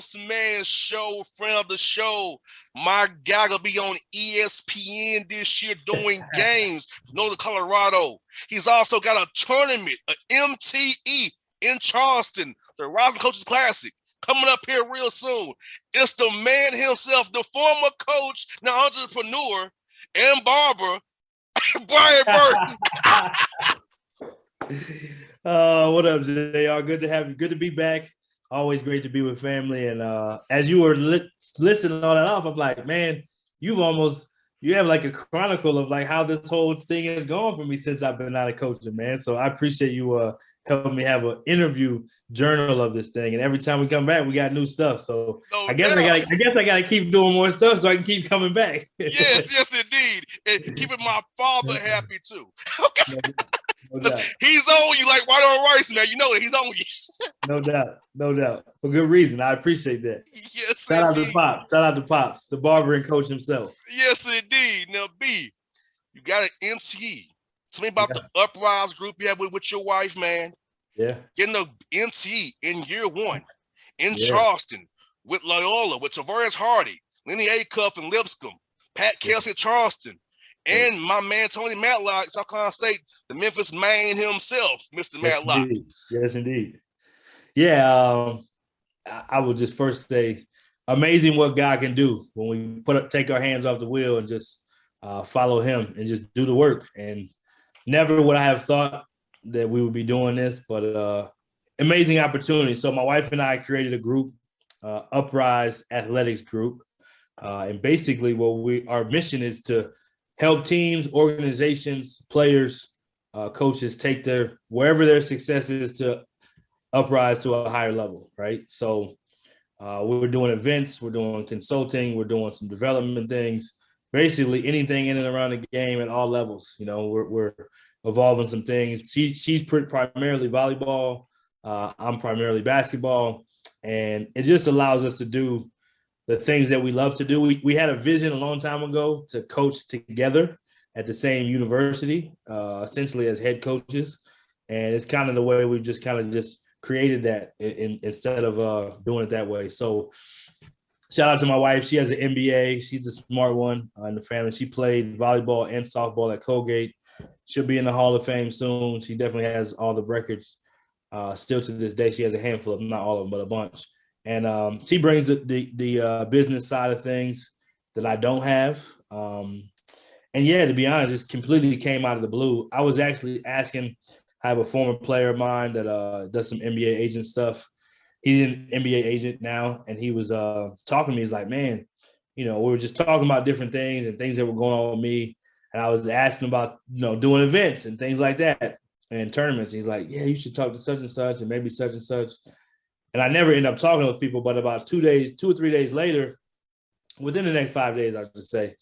Bossman show, friend of the show. My guy will be on ESPN this year doing games, Northern Colorado. He's also got a tournament, an MTE in Charleston, the Rising Coaches Classic, coming up here real soon. It's the man himself, the former coach, now entrepreneur, and barber, Brian Burton. What up, JR? Good to have you. Good to be back. Always great to be with family. And as you were listing all that off, I'm like, man, you have like a chronicle of like how this whole thing has gone for me since I've been out of coaching, man. So I appreciate you helping me have an interview journal of this thing. And every time we come back, we got new stuff. So I guess I gotta keep doing more stuff so I can keep coming back. Yes, indeed. And keeping my father happy too. Okay. No doubt. He's on you like white on rice, man. You know that he's on you. No doubt. For good reason. I appreciate that. Yes, Shout out to Pops, the barber and coach himself. Yes, indeed. Now, B, you got an MTE. Tell me about the Uprise group you have with your wife, man. Yeah. Getting the MTE in year one in Charleston with Loyola, with Tavares Hardy, Lenny Acuff and Lipscomb, Pat Kelsey at Charleston, and my man Tony Matlock, South Carolina State, the Memphis man himself, Mr. Matlock. Yes, indeed. Yeah, I would just first say, amazing what God can do when we take our hands off the wheel and just follow Him and just do the work. And never would I have thought that we would be doing this, but amazing opportunity. So my wife and I created a group, Uprise Athletics Group, and basically our mission is to help teams, organizations, players, coaches take wherever their success is to uprise to a higher level, right? So we're doing events, we're doing consulting, we're doing some development things, basically anything in and around the game at all levels. You know, we're evolving some things. She's primarily volleyball, I'm primarily basketball, and it just allows us to do the things that we love to do. We had a vision a long time ago to coach together at the same university, essentially as head coaches. And it's kind of the way we've just created that instead of doing it that way. So shout out to my wife. She has an MBA. She's a smart one in the family. She played volleyball and softball at Colgate. She'll be in the Hall of Fame soon. She definitely has all the records still to this day. She has a handful of, not all of them, but a bunch. And she brings the business side of things that I don't have. And yeah, to be honest, it completely came out of the blue. I was actually asking, I have a former player of mine that does some NBA agent stuff. He's an NBA agent now, and he was talking to me. He's like, man, you know, we were just talking about different things and things that were going on with me. And I was asking about, you know, doing events and things like that and tournaments. He's like, yeah, you should talk to such and such and maybe such and such. And I never end up talking to those people, but about 2 or 3 days later, within the next 5 days, I should say,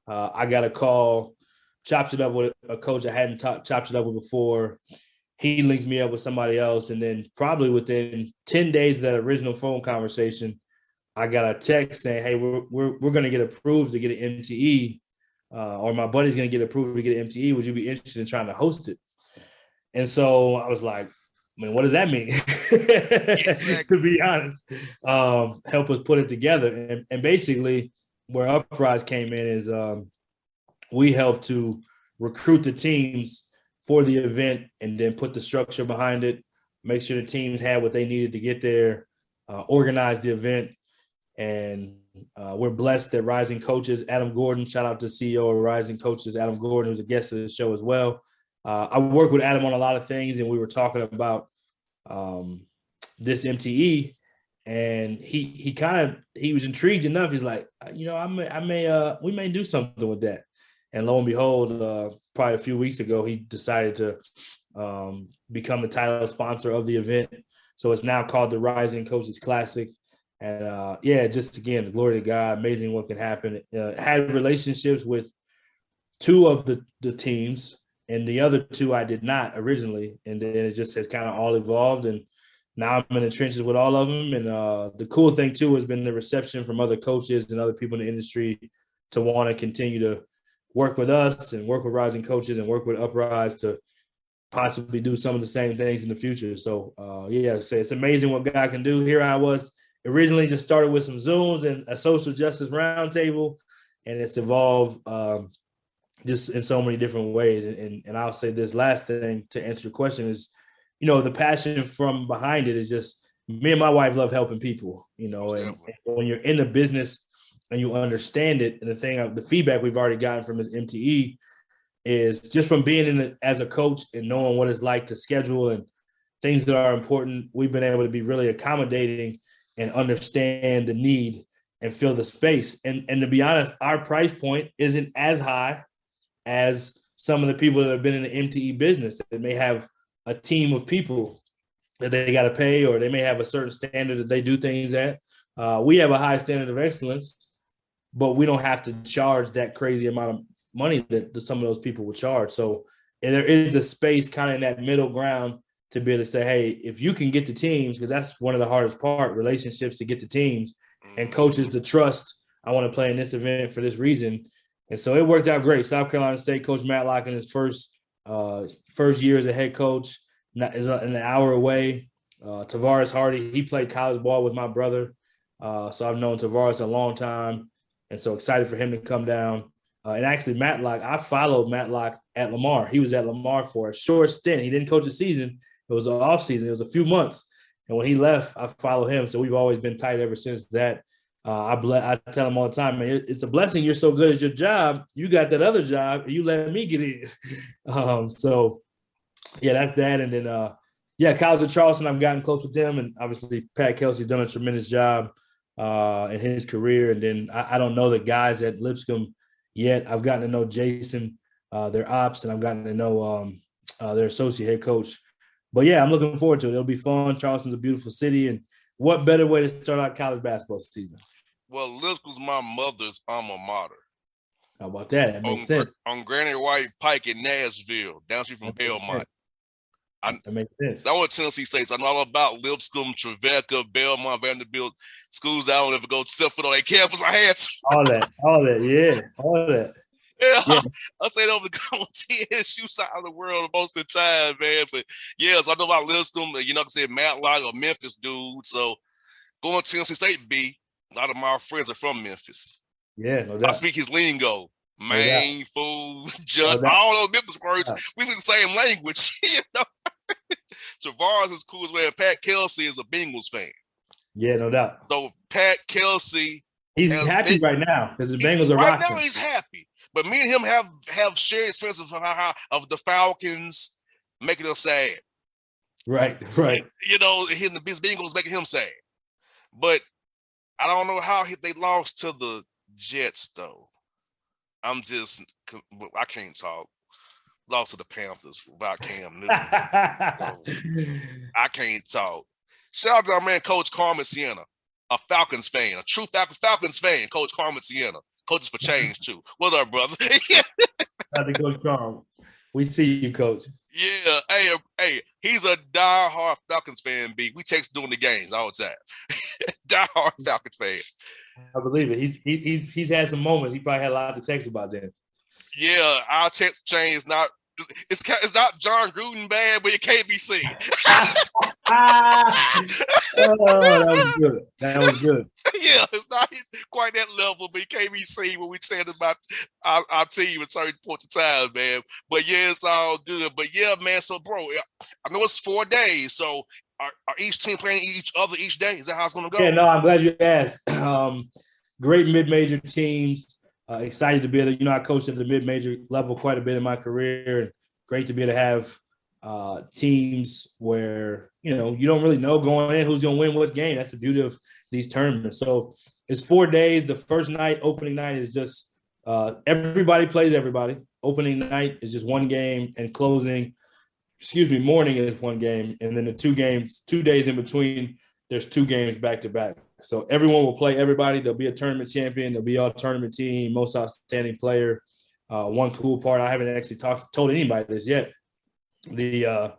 I got a call, chopped it up with a coach I hadn't chopped it up with before. He linked me up with somebody else. And then probably within 10 days of that original phone conversation, I got a text saying, hey, we're going to get approved to get an MTE, or my buddy's going to get approved to get an MTE. Would you be interested in trying to host it? And so I was like, I mean, what does that mean? To be honest, help us put it together. And basically where Uprise came in is we helped to recruit the teams for the event and then put the structure behind it, make sure the teams had what they needed to get there, organize the event. And we're blessed that Rising Coaches, Adam Gordon, shout out to CEO of Rising Coaches, Adam Gordon, who's a guest of the show as well. I work with Adam on a lot of things, and we were talking about this MTE, and he was intrigued enough. He's like, you know, we may do something with that. And lo and behold, probably a few weeks ago, he decided to become the title sponsor of the event. So it's now called the Rising Coaches Classic. And yeah, just again, glory to God, amazing what can happen. Had relationships with two of the teams, and the other two I did not originally. And then it just has kind of all evolved. And now I'm in the trenches with all of them. And the cool thing too has been the reception from other coaches and other people in the industry to want to continue to work with us and work with Rising Coaches and work with Uprise to possibly do some of the same things in the future. So yeah, so it's amazing what God can do. Here I was originally just started with some Zooms and a social justice roundtable, and it's evolved just in so many different ways. And I'll say this last thing to answer your question is, the passion from behind it is just me and my wife love helping people, and when you're in the business and you understand it, and the feedback we've already gotten from his MTE is just from being in it as a coach and knowing what it's like to schedule and things that are important. We've been able to be really accommodating and understand the need and fill the space. And to be honest, our price point isn't as high as some of the people that have been in the MTE business that may have a team of people that they got to pay, or they may have a certain standard that they do things at. We have a high standard of excellence, but we don't have to charge that crazy amount of money that some of those people would charge. So there is a space kind of in that middle ground to be able to say, hey, if you can get the teams, because that's one of the hardest part, relationships to get the teams, and coaches to trust, I want to play in this event for this reason. And so it worked out great. South Carolina State, Coach Matlock in his first year as a head coach is an hour away. Tavares Hardy, he played college ball with my brother. So I've known Tavares a long time, and so excited for him to come down. And actually, Matlock, I followed Matlock at Lamar. He was at Lamar for a short stint. He didn't coach a season. It was an off season. It was a few months. And when he left, I followed him. So we've always been tight ever since that. I tell him all the time, man, it's a blessing you're so good at your job. You got that other job, and you let me get in. So, yeah, that's that. And then, College of Charleston, I've gotten close with them. And obviously, Pat Kelsey's done a tremendous job in his career. And then I don't know the guys at Lipscomb yet. I've gotten to know Jason, their ops, and I've gotten to know their associate head coach. But, yeah, I'm looking forward to it. It'll be fun. Charleston's a beautiful city. And what better way to start out college basketball season? Well, Lipscomb's my mother's alma mater. How about that? That makes sense. On Granny White Pike in Nashville, down street from Belmont. That makes sense. I went to Tennessee State, so I know all about Lipscomb, Trevecca, Belmont, Vanderbilt, schools that I don't ever go set foot on their campus. I had to. All that, all that. Yeah. I say over the go on TSU side of the world most of the time, man. But yes, I know about Lipscomb, like I said, Matlock or Memphis dude. So going to Tennessee State B, a lot of my friends are from Memphis. Yeah, no doubt. I speak his lingo. Main, food, junk, all those Memphis words. We speak the same language, Tavares is cool as well. Pat Kelsey is a Bengals fan. Yeah, no doubt. So Pat Kelsey, he's happy right now because the Bengals are right rocking. now. He's happy, but me and him have shared experiences of the Falcons making us sad. Right. His Bengals making him sad, but I don't know how they lost to the Jets though. I can't talk. Lost to the Panthers without Cam Newton. So I can't talk. Shout out to our man, Coach Carmen Sienna, a Falcons fan, a true Falcons fan, Coach Carmen Sienna. Coaches for change, too. What up, brother? Shout out to Coach Carmen. We see you, Coach. Yeah. Hey, he's a diehard Falcons fan, B. We text during the games all the time. Diehard Falcons fan. I believe it. He's had some moments. He probably had a lot to text about this. Yeah, our text chain is not. It's not John Gruden bad, but it can't be seen. That was good. Yeah, it's not quite that level, but it can't be seen when we saying about our team at certain points of time, man. But yeah, it's all good. But yeah, man. So, bro, I know it's 4 days. So, are each team playing each other each day? Is that how it's going to go? Yeah, no, I'm glad you asked. Great mid-major teams. Excited to be able to, I coached at the mid-major level quite a bit in my career, and great to be able to have teams where, you don't really know going in who's going to win what game. That's the beauty of these tournaments. So it's 4 days. The first night, opening night, is just everybody plays everybody. Opening night is just one game, and morning is one game. And then the 2 days in between, there's 2 games back-to-back. So everyone will play everybody. There'll be a tournament champion. There'll be all tournament team, most outstanding player. One cool part, I haven't actually told anybody this yet. The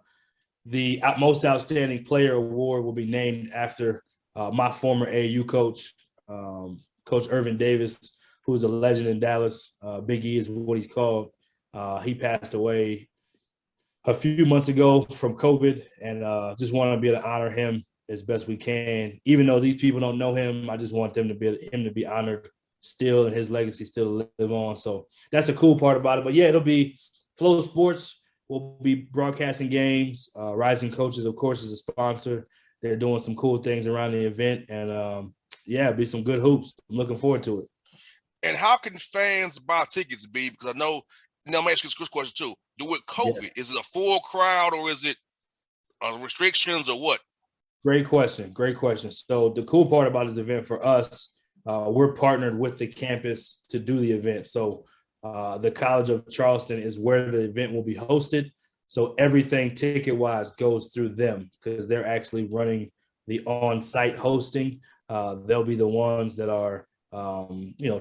most outstanding player award will be named after my former AAU coach, Coach Irvin Davis, who's a legend in Dallas. Big E is what he's called. He passed away a few months ago from COVID, and just want to be able to honor him as best we can. Even though these people don't know him, I just want them to be honored still, and his legacy still to live on. So that's a cool part about it. But yeah, it'll be Flow Sports. We'll be broadcasting games. Rising Coaches, of course, is a sponsor. They're doing some cool things around the event, and yeah, it'll be some good hoops. I'm looking forward to it. And how can fans buy tickets, B? Because I know, I'm going to ask you this question too. With COVID, is it a full crowd or is it restrictions or what? Great question. Great question. So the cool part about this event for us, we're partnered with the campus to do the event. So the College of Charleston is where the event will be hosted. So everything ticket-wise goes through them because they're actually running the on-site hosting. They'll be the ones that are,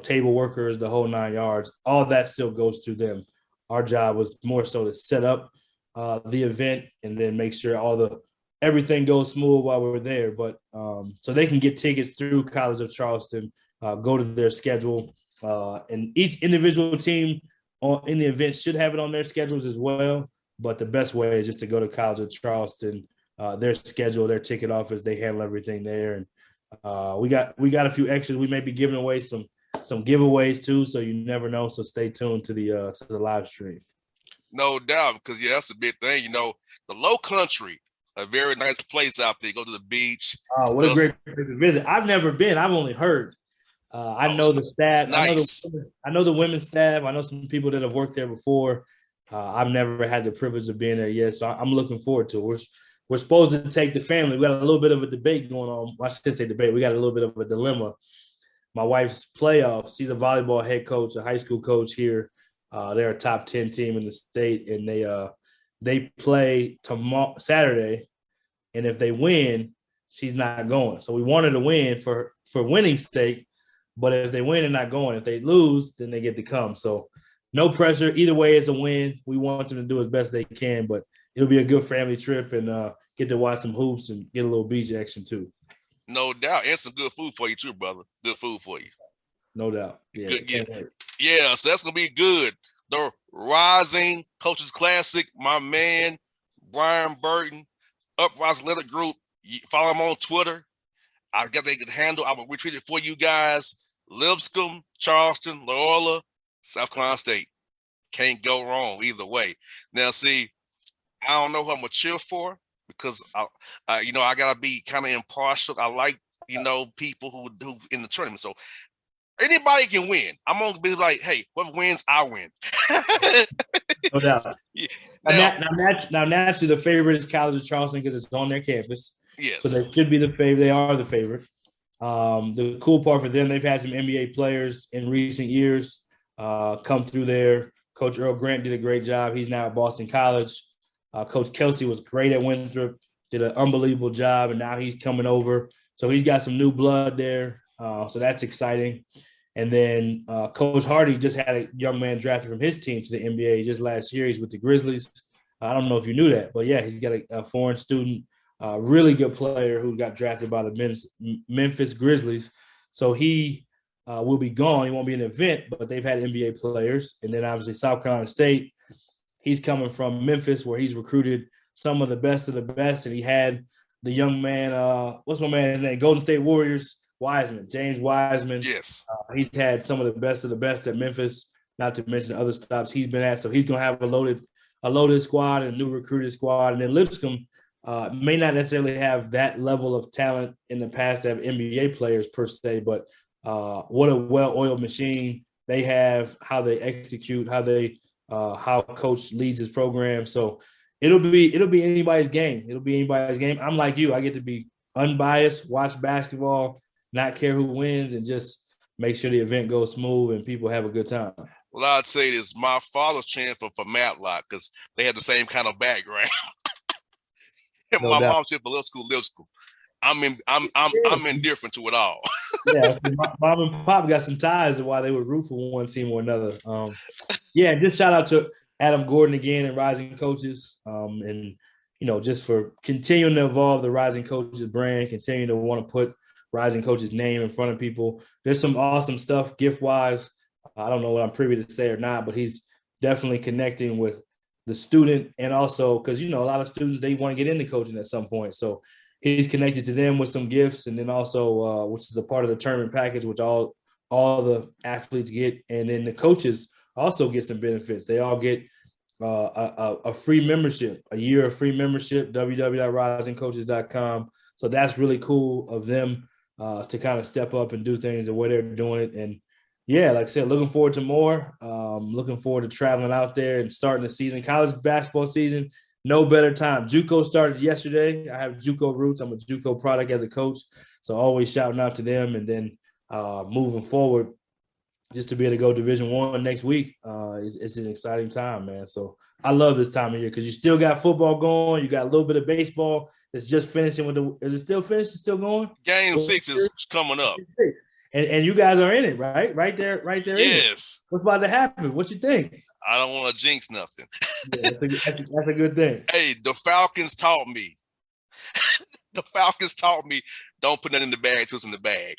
table workers, the whole 9 yards. All that still goes through them. Our job was more so to set up the event and then make sure everything goes smooth while we're there. But so they can get tickets through College of Charleston, go to their schedule, and each individual team in the event should have it on their schedules as well. But the best way is just to go to College of Charleston, their schedule, their ticket office, they handle everything there. And we got a few extras. We may be giving away some giveaways too, so you never know. So stay tuned to the live stream. No doubt, because that's a big thing. The Low Country, a very nice place out there. Go to the beach. Oh, what a great place to visit! I've never been. I've only heard. I know the staff. Nice. I know the women's staff. I know some people that have worked there before. I've never had the privilege of being there yet, so I'm looking forward to it. We're supposed to take the family. We got a little bit of a debate going on. I should say debate. We got a little bit of a dilemma. My wife's playoffs. She's a volleyball head coach, a high school coach here. They're a top 10 team in the state, and they play tomorrow, Saturday. And if they win, she's not going. So we wanted to win for winning's sake. But if they win, they're not going. If they lose, then they get to come. So no pressure. Either way, it's a win. We want them to do as best they can, but it'll be a good family trip and get to watch some hoops and get a little beach action too. No doubt. And some good food for you too, brother. Good food for you. No doubt. Yeah. Good, yeah, so that's going to be good. The Rising Coaches Classic, my man, Brian Burton, Uprising Letter Group. Follow him on Twitter. I got a good handle. I will retweet it for you guys. Lipscomb, Charleston, Loyola, South Carolina State. Can't go wrong either way. Now, see, I don't know who I'm going to cheer for because, I got to be kind of impartial. I like, people who in the tournament. So anybody can win. I'm going to be like, hey, whoever wins, I win. No doubt. Yeah. Now, naturally, the favorite is College of Charleston because it's on their campus. Yes. So they should be the favorite. They are the favorite. The cool part for them, they've had some NBA players in recent years come through there. Coach Earl Grant did a great job. He's now at Boston College. Coach Kelsey was great at Winthrop, did an unbelievable job, and now he's coming over. So he's got some new blood there. So that's exciting. And then Coach Hardy just had a young man drafted from his team to the NBA just last year. He's with the Grizzlies. I don't know if you knew that, but yeah, he's got a foreign student. Really good player who got drafted by the Memphis Grizzlies. So he will be gone. He won't be in the event, but they've had NBA players. And then obviously South Carolina State, he's coming from Memphis where he's recruited some of the best. And he had the young man, what's my man's name? Golden State Warriors, James Wiseman. Yes. He's had some of the best at Memphis, not to mention the other stops he's been at. So he's going to have a loaded squad and a new recruited squad. And then Lipscomb, may not necessarily have that level of talent in the past to have NBA players per se, but what a well-oiled machine they have, how they execute, how coach leads his program. So it'll be anybody's game. I'm like you. I get to be unbiased, watch basketball, not care who wins, and just make sure the event goes smooth and people have a good time. Well, I'd say this. My father's cheering for Matlock because they had the same kind of background. My mom said for Lipscomb. I'm indifferent to it all. Yeah, mom and pop got some ties to why they would root for one team or another. Just shout out to Adam Gordon again and Rising Coaches, and just for continuing to evolve the Rising Coaches brand, continuing to want to put Rising Coaches name in front of people. There's some awesome stuff gift wise. I don't know what I'm privy to say or not, but he's definitely connecting with the student, and also because a lot of students, they want to get into coaching at some point. So he's connected to them with some gifts, and then also which is a part of the tournament package, which all the athletes get, and then the coaches also get some benefits. They all get a free membership, a year of free membership, www.risingcoaches.com. So that's really cool of them to kind of step up and do things the way they're doing it. And yeah, like I said, looking forward to more. Looking forward to traveling out there and starting the season. College basketball season, no better time. JUCO started yesterday. I have JUCO roots. I'm a JUCO product as a coach, so always shouting out to them. And then moving forward, just to be able to go Division I next week, it's an exciting time, man. So I love this time of year because you still got football going. You got a little bit of baseball that's just finishing with the – is it still finished? It's still going? Game 6 is coming up. And you guys are in it, right? Right there yes. In it. What's about to happen? What you think? I don't want to jinx nothing. Yeah, that's a good thing. Hey, the Falcons taught me. Don't put nothing in the bag until it's in the bag.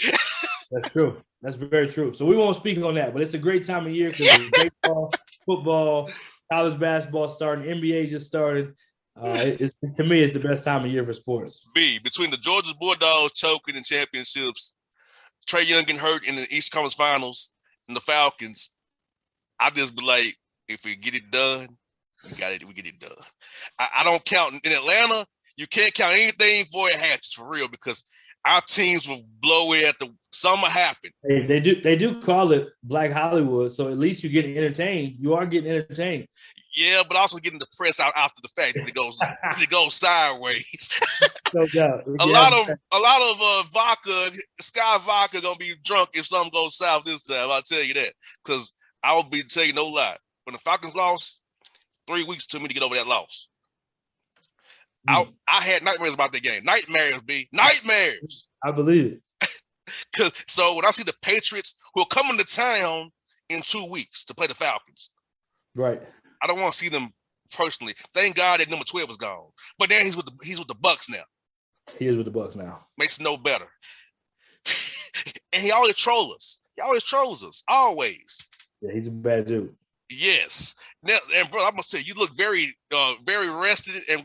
That's true. That's very true. So we won't speak on that, but it's a great time of year because baseball, football, college basketball starting, NBA just started. To me, it's the best time of year for sports. Between the Georgia Bulldogs choking in championships, Trae Young getting hurt in the East Conference Finals, and the Falcons, I just be like, if we get it done, we get it done. I don't count in Atlanta. You can't count anything for it hatches for real because our teams will blow it at the summer happen. Hey, they do call it Black Hollywood, so at least you're getting entertained. You are getting entertained. Yeah, but also getting the press out after the fact that it goes sideways. No doubt. A lot of vodka, Sky Vodka, gonna be drunk if something goes south this time. I'll tell you that because I will be telling you no lie. When the Falcons lost, 3 weeks took me to get over that loss. I had nightmares about that game. Nightmares. I believe it. So when I see the Patriots who are coming to town in 2 weeks to play the Falcons, right? I don't want to see them personally. Thank God that number 12 is gone. But then he's with the Bucks now. He is with the Bucks now. Makes it no better. And he always trolls us. He always trolls us. Always. Yeah, he's a bad dude. Yes. Now, and bro, I'm gonna say you look very, very rested and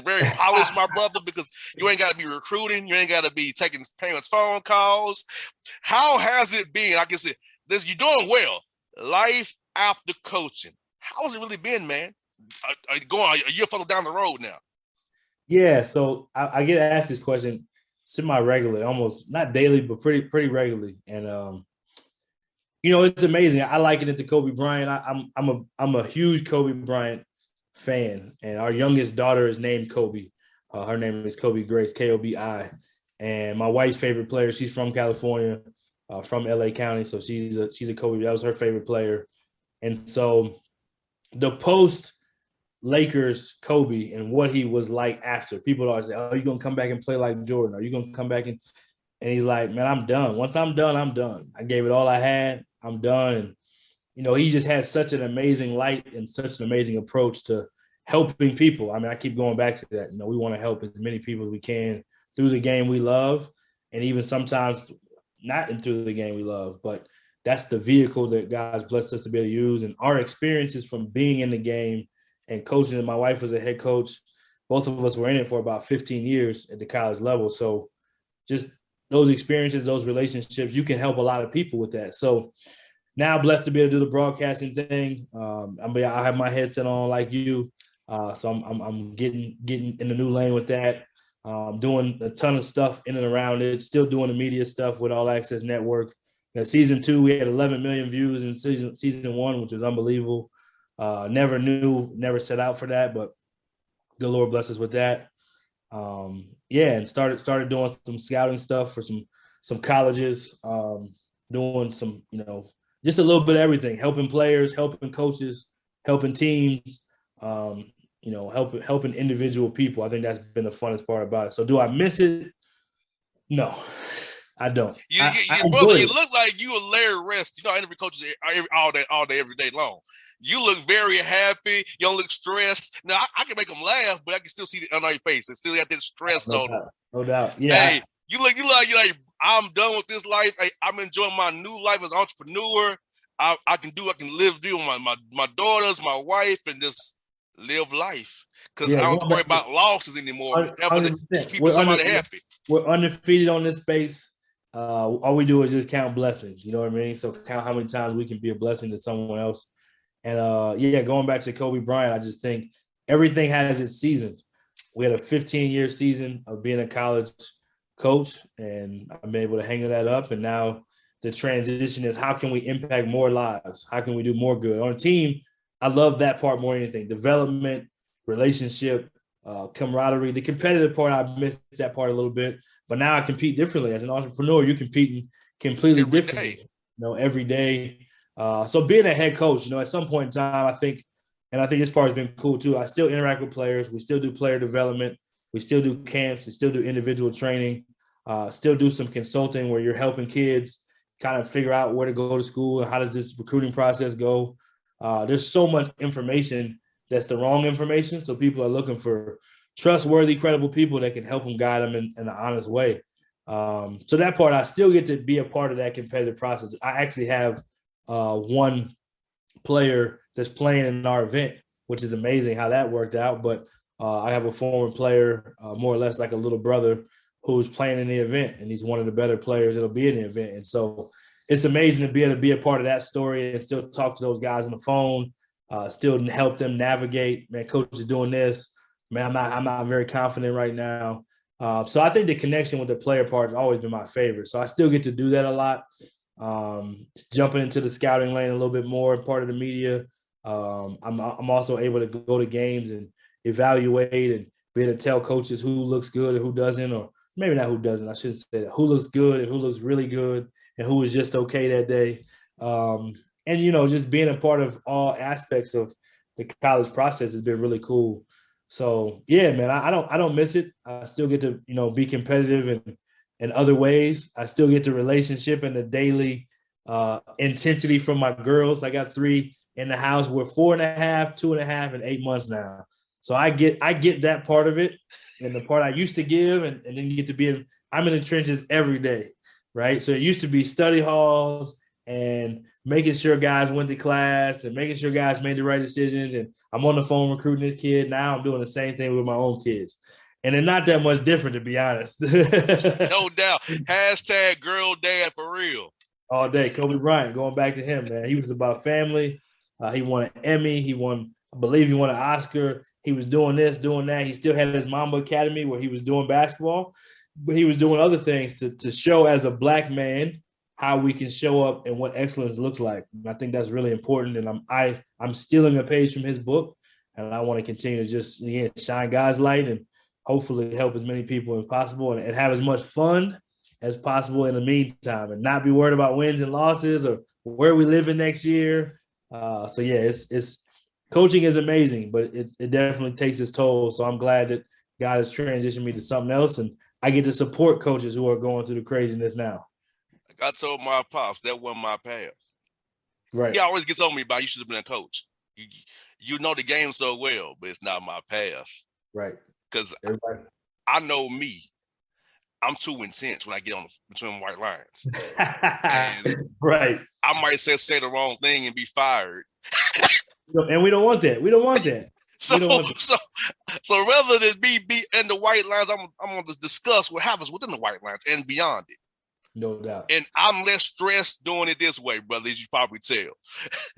very polished, my brother, because you ain't got to be recruiting. You ain't got to be taking parents' phone calls. How has it been? I can say this. You're doing well. Life after coaching. How's it really been, man? Going a year further down the road now. Yeah, so I get asked this question semi-regularly, almost not daily, but pretty regularly. And it's amazing. I liken it to Kobe Bryant. I'm a huge Kobe Bryant fan, and our youngest daughter is named Kobe. Her name is Kobe Grace, Kobi. And my wife's favorite player, she's from California, from LA County, so she's a Kobe. That was her favorite player, and so the post Lakers Kobe and what he was like after, people always say, "Oh, you gonna come back and play like Jordan? Are you gonna come back and he's like, man, I'm done. Once I'm done, I'm done. I gave it all I had. I'm done." And he just had such an amazing light and such an amazing approach to helping people. I mean, I keep going back to that. We want to help as many people as we can through the game we love, and even sometimes not through the game we love, but that's the vehicle that God's blessed us to be able to use. And our experiences from being in the game and coaching, and my wife was a head coach. Both of us were in it for about 15 years at the college level. So just those experiences, those relationships, you can help a lot of people with that. So now blessed to be able to do the broadcasting thing. I have my headset on like you. So I'm getting in the new lane with that. Doing a ton of stuff in and around it, still doing the media stuff with All Access Network. Season 2, we had 11 million views in season 1, which was unbelievable. Never set out for that, but good Lord bless us with that. And started doing some scouting stuff for some colleges, doing some, just a little bit of everything, helping players, helping coaches, helping teams, helping individual people. I think that's been the funnest part about it. So do I miss it? No. I don't. You look like you a Larry Rest. Interview coaches all day, every day long. You look very happy. You don't look stressed. Now I can make them laugh, but I can still see it on your face. It still got that stress on them. No doubt. Yeah. Hey, you look like I'm done with this life. Hey, I'm enjoying my new life as an entrepreneur. I can live my daughters, my wife, and just live life, because I Yeah, don't have to going worry back about losses anymore. Ever to 100%. keep somebody happy. We're undefeated on this space. All we do is just count blessings. You know what I mean? So count how many times we can be a blessing to someone else. And yeah, going back to Kobe Bryant, I just think everything has its season. We had a 15-year season of being a college coach, and I'm able to hang that up. And now the transition is, how can we impact more lives? How can we do more good on a team? I love that part more than anything. Development, relationship, camaraderie. The competitive part, I missed that part a little bit, but now I compete differently. As an entrepreneur, you're competing completely Every differently, day. every day. So being a head coach, at some point in time, I think this part has been cool too. I still interact with players. We still do player development. We still do camps. We still do individual training. Still do some consulting where you're helping kids kind of figure out where to go to school and how does this recruiting process go. There's so much information that's the wrong information. So people are looking for trustworthy, credible people that can help them guide them in an honest way. So that part, I still get to be a part of that competitive process. I actually have one player that's playing in our event, which is amazing how that worked out. But I have a former player, more or less like a little brother, who's playing in the event, and he's one of the better players that'll be in the event. And so it's amazing to be able to be a part of that story and still talk to those guys on the phone, still help them navigate. Man, coach is doing this. Man, I'm not very confident right now. So I think the connection with the player part has always been my favorite. So I still get to do that a lot. Jumping into the scouting lane a little bit more, part of the media. I'm also able to go to games and evaluate and be able to tell coaches who looks good and who doesn't, or maybe not who doesn't. I shouldn't say that. Who looks good and who looks really good and who was just okay that day. And just being a part of all aspects of the college process has been really cool. So yeah, man, I don't miss it. I still get to be competitive in other ways. I still get the relationship and the daily intensity from my girls. I got 3 in the house. We're 4.5, 2.5, and 8 months now. So I get that part of it, and the part I used to give, and then you get to be I'm in the trenches every day, right? So it used to be study halls and making sure guys went to class and making sure guys made the right decisions. And I'm on the phone recruiting this kid. Now I'm doing the same thing with my own kids. And they're not that much different, to be honest. No doubt. Hashtag girl dad for real. All day. Kobe Bryant, going back to him, man. He was about family. He won an Emmy. I believe he won an Oscar. He was doing this, doing that. He still had his Mamba Academy where he was doing basketball, but he was doing other things to show as a Black man how we can show up and what excellence looks like. And I think that's really important. And I'm stealing a page from his book, and I want to continue to just shine God's light and hopefully help as many people as possible and have as much fun as possible in the meantime, and not be worried about wins and losses or where we live in next year. So yeah, it's coaching is amazing, but it definitely takes its toll. So I'm glad that God has transitioned me to something else, and I get to support coaches who are going through the craziness now. Like I told my pops, that wasn't my path. Right. He always gets on me about you should have been a coach. You know the game so well, but it's not my path. Right. Because I know me. I'm too intense when I get on between white lines. Right. I might say the wrong thing and be fired. And we don't want that. We don't want that. So rather than be in the white lines, I'm going to discuss what happens within the white lines and beyond it. No doubt. And I'm less stressed doing it this way, brother, as you probably tell.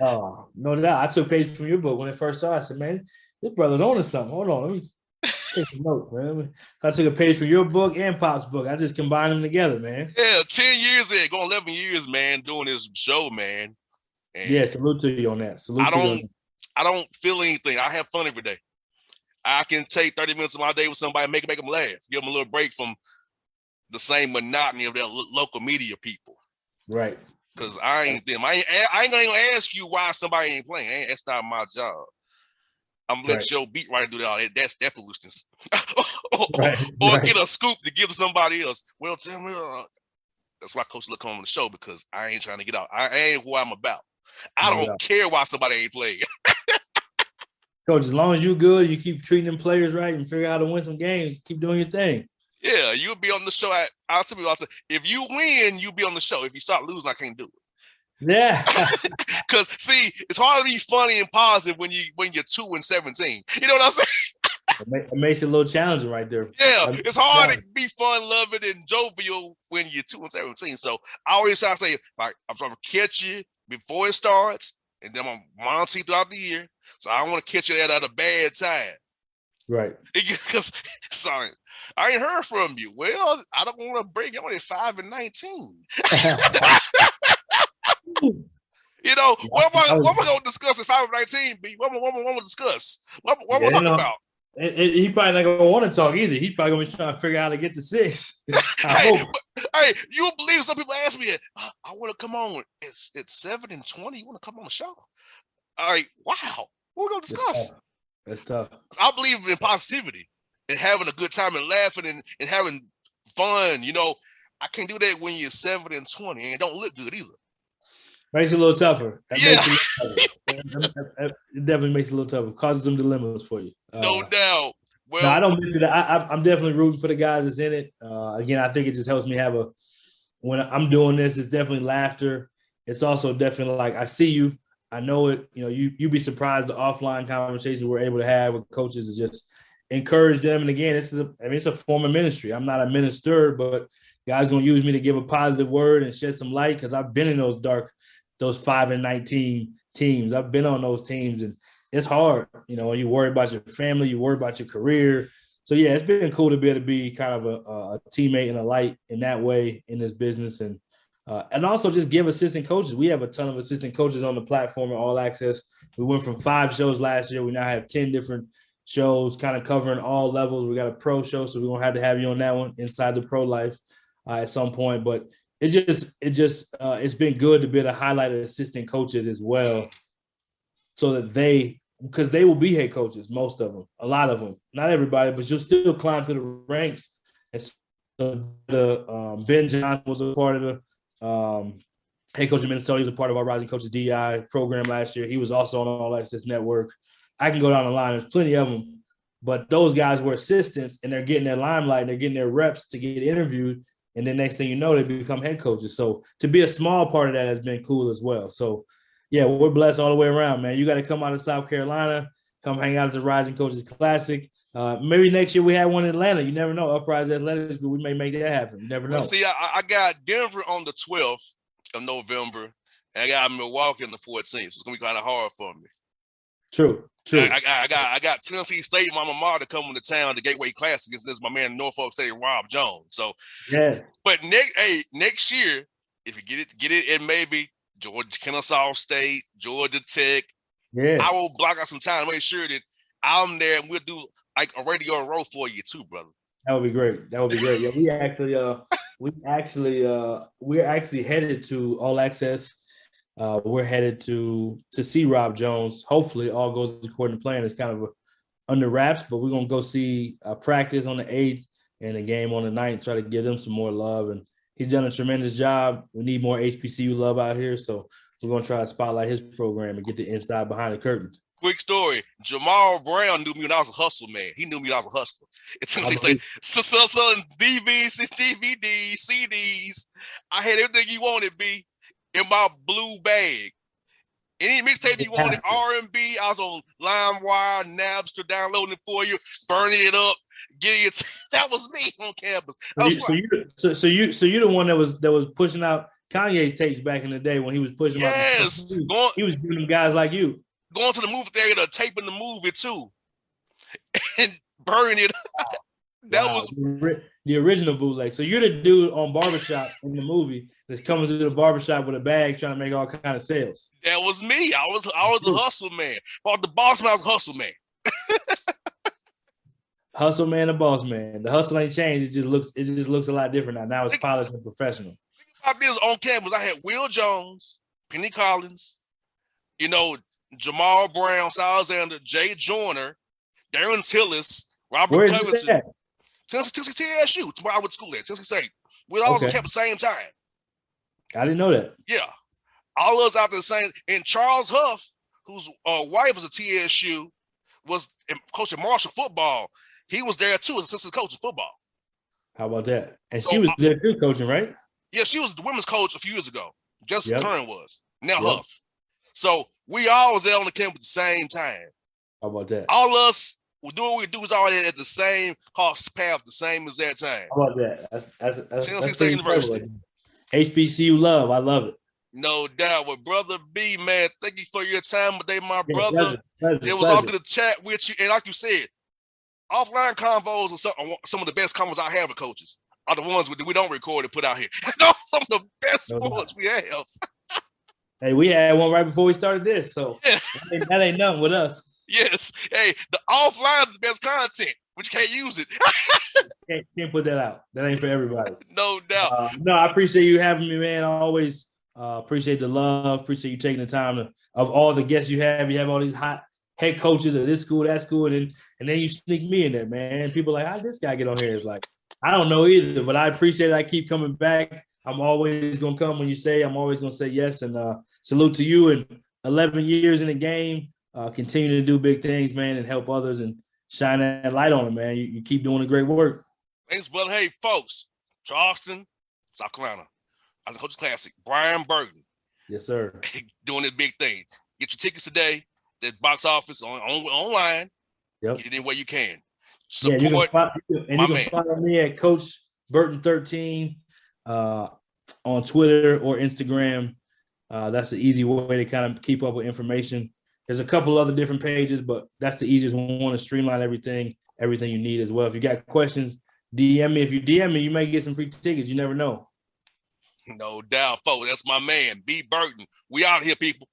Oh, no doubt. I took a page from your book when I first saw it. I said, man, this brother's on to something. Hold on. Let me take some notes, man. I took a page from your book and Pop's book. I just combined them together, man. Yeah, 10 years in, going 11 years, man, doing this show, man. And yeah, salute to you on that. I don't feel anything. I have fun every day. I can take 30 minutes of my day with somebody, make them laugh, give them a little break from the same monotony of their local media people. Right. Because I ain't them. I ain't gonna ask you why somebody ain't playing. That's not my job. I'm gonna let your beat writer do that. That's foolishness. or get a scoop to give somebody else. Well, tell me. That's why Coach look on the show, because I ain't trying to get out. I ain't who I'm about. I don't care why somebody ain't playing. Coach, as long as you're good, you keep treating them players right and figure out how to win some games, keep doing your thing. Yeah, you'll be on the show. I'll say, if you win, you'll be on the show. If you start losing, I can't do it. Yeah. Because see, it's hard to be funny and positive when you're 2-17. You know what I'm saying? It makes it a little challenging right there. Yeah, it's hard to be fun, loving, and jovial when you're 2-17. So I always try to say, like, I'm trying to catch you before it starts, and then I'm monitor throughout the year. So I don't want to catch you at a bad time. Right. Because, sorry, I ain't heard from you. Well, I don't want to bring you on at 5-19. You know, what am I going to discuss at 5-19, B? What am I going to discuss? What am I talking about? He probably not gonna want to talk either. He's probably gonna be trying to figure out how to get to 6. Hey, you don't believe some people ask me, I want to come on. It's 7-20. You want to come on the show? All right, wow. What we gonna discuss? That's tough. I believe in positivity and having a good time and laughing and having fun. You know, I can't do that when you're 7-20 and it don't look good either. Makes it a little tougher. It definitely makes it a little tougher. Causes some dilemmas for you. No doubt. Well, no, I don't miss it. I'm definitely rooting for the guys that's in it. Again, I think it just helps me when I'm doing this, it's definitely laughter. It's also definitely like, I see you. I know it. You know, you'd be surprised the offline conversations we're able to have with coaches is just encourage them. And again, it's a form of ministry. I'm not a minister, but God's going to use me to give a positive word and shed some light because I've been in those 5-19 teams. I've been on those teams, and it's hard. You know, you worry about your family, you worry about your career. So, yeah, it's been cool to be able to be kind of a teammate and a light in that way in this business. And also just give assistant coaches. We have a ton of assistant coaches on the platform at All Access. We went from 5 shows last year. We now have 10 different shows kind of covering all levels. We got a pro show, so we're going to have to have you on that one, Inside the Pro Life, at some point. But it's been good to be able to highlight assistant coaches as well so that because they will be head coaches, most of them, a lot of them, not everybody, but you'll still climb through the ranks. And so Ben Johnson was a part of the head coach of Minnesota. He was a part of our Rising Coaches DI program last year. He was also on All Access Network. I can go down the line. There's plenty of them, but those guys were assistants and they're getting their limelight and they're getting their reps to get interviewed. And then next thing you know, they become head coaches. So to be a small part of that has been cool as well. So, yeah, we're blessed all the way around, man. You got to come out of South Carolina, come hang out at the Rising Coaches Classic. Maybe next year we have one in Atlanta. You never know. Uprise Athletics, but we may make that happen. You never know. Well, see, I got Denver on the 12th of November, and I got Milwaukee on the 14th. So it's going to be kind of hard for me. True. I got Tennessee State, my mater coming to town, the Gateway Classic. This is my man Norfolk State, Rob Jones. So, yeah. But next year, if you get it, maybe Georgia, Kennesaw State, Georgia Tech. Yeah, I will block out some time to make sure that I'm there, and we'll do like a radio row for you too, brother. That would be great. Yeah, we're actually headed to All Access. We're headed to see Rob Jones. Hopefully, all goes according to plan. It's kind of under wraps, but we're gonna go see practice on the 8th and a game on the 9th. Try to give them some more love, and he's done a tremendous job. We need more HBCU love out here, so we're gonna try to spotlight his program and get the inside behind the curtain. Quick story: Jamal Brown knew me when I was a hustle man. He knew me when I was a hustler. It's like selling DVDs, CDs. I had everything you wanted, B, in my blue bag. Any mixtape you wanted, R&B, I was on LimeWire, Napster, downloading it for you, burning it up, getting it. That was me on campus. So you're the one that was pushing out Kanye's tapes back in the day when he was pushing. Yes, he was giving them guys like you. Going to the movie theater, taping the movie too, and burning it. That was the original bootleg. So you're the dude on Barbershop in the movie that's coming to the barbershop with a bag trying to make all kind of sales. That was me. I was the hustle man. But the boss man, I was hustle man. Hustle man, the boss man. The hustle ain't changed. It just looks a lot different now. Now it's polished and professional. Think about this on campus. I had Will Jones, Penny Collins, Jamal Brown, Alexander, Jay Joyner, Darren Tillis, Robert Covington. Tennessee TSU. Tomorrow I went to school at Tennessee State. We all kept at the same time. I didn't know that. Yeah. All of us out there the same. And Charles Huff, whose wife was a TSU, was coaching Marshall football. He was there too as assistant coach of football. How about that? And she was there too coaching, right? Yeah, she was the women's coach a few years ago. Jessica Kern was. Now Huff. So we all was there on the camp at the same time. How about that? All of us will do what we do is all at the same cost path, the same as that time. How about that? That's State University. HBCU love. I love it. No doubt. With Brother B, man, thank you for your time today, my brother. Pleasure, it was all good to chat with you. And like you said, offline convos are some of the best convos I have with coaches. Are the ones we don't record and put out here. Those are some of the best ones we have. Hey, we had one right before we started this, so that ain't nothing with us. Yes. Hey, the offline is the best content, but you can't use it. Can't put that out. That ain't for everybody. No doubt. No, I appreciate you having me, man. I always appreciate the love. Appreciate you taking the time of all the guests you have. You have all these hot head coaches of this school, that school, and then you sneak me in there, man. People are like, how did this guy get on here? It's like, I don't know either, but I appreciate it. I keep coming back. I'm always going to come when you say. I'm always going to say yes. And salute to you. And 11 years in the game, continue to do big things, man, and help others and shine that light on them, man. You keep doing the great work. Thanks, brother. Hey, folks, Charleston, South Carolina, as a Coach's Classic, Brian Burton. Yes, sir. Doing this big thing. Get your tickets today. The box office online. Yep. Get it any way you can. Support you can follow me at Coach Burton 13 on Twitter or Instagram. That's the easy way to kind of keep up with information. There's a couple other different pages, but that's the easiest one to streamline everything you need as well. If you got questions, DM me. If you DM me, you may get some free tickets. You never know. No doubt, folks. That's my man, B. Burton. We out here, people.